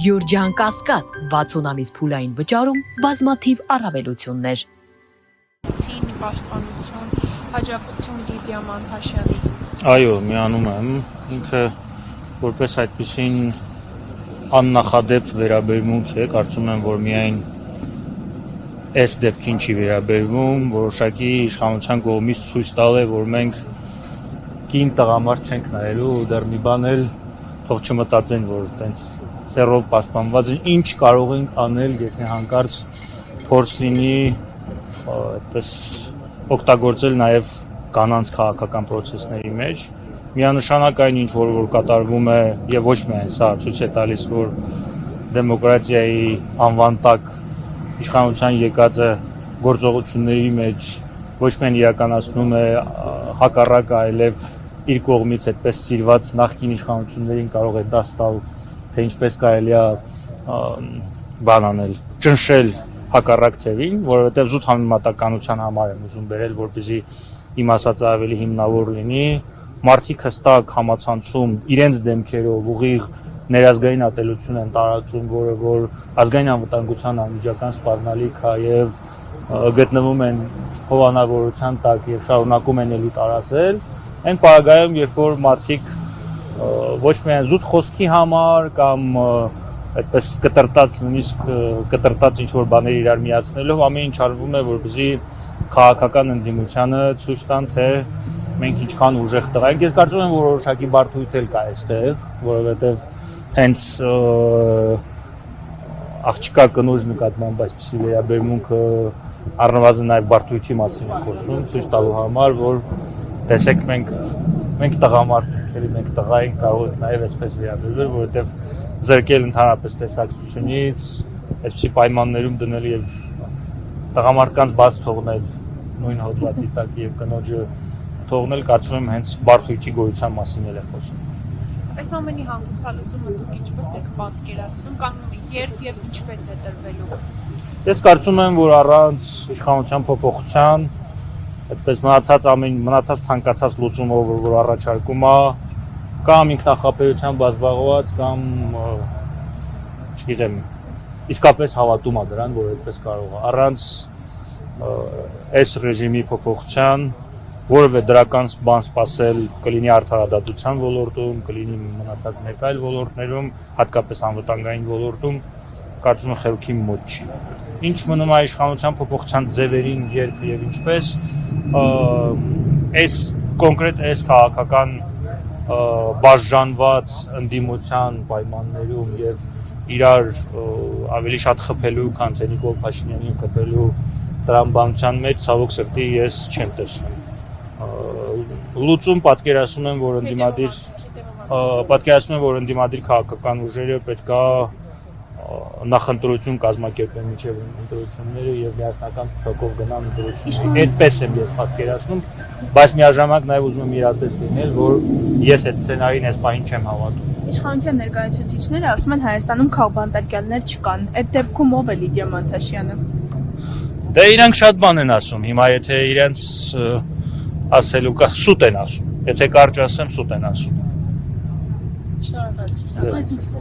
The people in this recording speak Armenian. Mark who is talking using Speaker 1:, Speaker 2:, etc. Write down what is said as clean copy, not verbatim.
Speaker 1: Գյուրջան Կասկադ 60 ամիս փուլային վճարում բազմաթիվ առավելություններ։
Speaker 2: Ցին պաշտպանություն, աջակցություն Լիդիա Մանթաշյանի։
Speaker 3: Այո, միանում եմ, ինքը որպես այդպիսին աննախադեպ վերաբերմունք է, կարծում եմ, որ միայն այս դեպքին չի վերաբերվում, որոշակի իշխանության կողմից ցույց տալ է, որ մենք կին տղամարդ չենք նայելու ու դեռ մի բան էլ թող չմտածեն, որ տենց սերով պաշտպանված են, ինչ կարող ենք անել, եթե հանկարծ փորձ լինի այդպես օգտագործել նաև կանանց քաղաքական պրոցեսների մեջ։ Միանշանակ այն ինչ որ կատարվում է եւ ոչ միայն սա ցույց է տալիս, որ դեմոկրատիայի անվան տակ իշխանության եկածը գործողությունների մեջ ոչ միայն իրականացնում է հակառակը, այլև իր կողմից այդպես սիրված նախկին իշխանություններին կարող է դաս տալ, թե ինչպես կարելի է բան անել, ճնշել հակառակ թևին, որովհետև զուտ համեմատականության համար եմ ուզում բերել, որպեսզի իմ ասածը ավելի հիմնավոր լինի, մարդիկ հստակ համացանցում իրենց դեմքերով ուղիղ ներազգային ատելություն են տարածում, որը որ ազգային անվտանգության անմիջական սպառնալիք է եւ գտնվում են հովանավորության տակ եւ շարունակում են ելի տարածել, այն պարագայում, երբ որ մարդիկ ոչ միայն զուտ խոսքի համար կամ այդպես կտրտած նույնիսկ կտրտած ինչ որ բաներ իրար միացնելով ամեն ինչ արվում է, որպեսզի քաղաքական ընդդիմությանը ցույց տան, թե մենք ինչքան ուժեղ տղա ենք։ Ես կարծում եմ, որ որոշակի բարդույթ էլ կա այստեղ, որովհետեւ հենց աղջկա կնոջ նկատմամբ այսպիսի վերաբերմունքը առնվազն նաև բարդույթի մասին է խոսում, ցույց տալու համար, որ տեսեք մենք տղամարդ ենք, էլի մենք տղա ենք, կարող ենք նաև այսպես վերաբերվել, որովհետև զրկել ընդհանրապես տեսակցությունից, այսպիսի պայմաններում դնել եւ տղամարդկանց բաց թողնել նույն հոդվածի տակ եւ կնոջը թողնել, կարծում եմ հենց բարդույթի գոյության մասին էլ է խոսում։
Speaker 2: Այս ամենի հանգուցալուծումը դուք ինչպես եք պատկերացնում կամ երբ եւ ինչպես է տրվելու։
Speaker 3: Ես կարծում եմ, որ առանց իշխանության փոփոխության այդպես մնացած ցանկացած լուծումով, որ առաջարկում է, կամ ինքնախապեյությամբ բազբաղված, կամ չգիտեմ, իսկապես հավատում է դրան, որ այդպես կարող է։ Առանց այս ռեժիմի փոփոխության որևէ դրական բան սպասել կլինի արդարադատության ոլորտում, կլինի մնացած մեկ այլ ոլորտներում, հատկապես անվտանգային ոլորտում, կարծում եմ խելքի մոտ չի։ Ինչ մնում է իշխանության փոփոխության ձևերին, երբ եւ ինչպես, այս կոնկրետ այս քաղաքական բաժանված ընդդիմության պայմաններում եւ իրար ավելի շատ խփելու, քան թե Նիկոլ Փաշինյանին խփելու տրամաբանության մեջ ցավոք սրտի ես չեմ տեսնում։ Լուծում պատկերացնում եմ, որ ընդդիմադիր քաղաքական ուժերը պետք է նախընտրություն կազմակերպեն մինչև ընտրությունները եւ միասնական ցուցակով գնան ընտրությունների։ Այդպես եմ ես պատկերացնում, բայց միաժամանակ նաեւ ուզում եմ իրատես լինել, որ ես այդ սցենարին այս պահին չեմ հավատում։
Speaker 4: Իշխանության ներկայացուցիչները ասում են Հայաստանում քաղբանտարկյալներ չկան։ Այդ դեպքում ով է Լիդիա Մանթաշյանը։
Speaker 3: Դե իրանք շատ բան են ասում։ Հիմա եթե իրենց ասելու կա սուտ են ասում։ Եթե կարճ ասեմ, սուտ են ասում։
Speaker 2: Շնորհակալություն։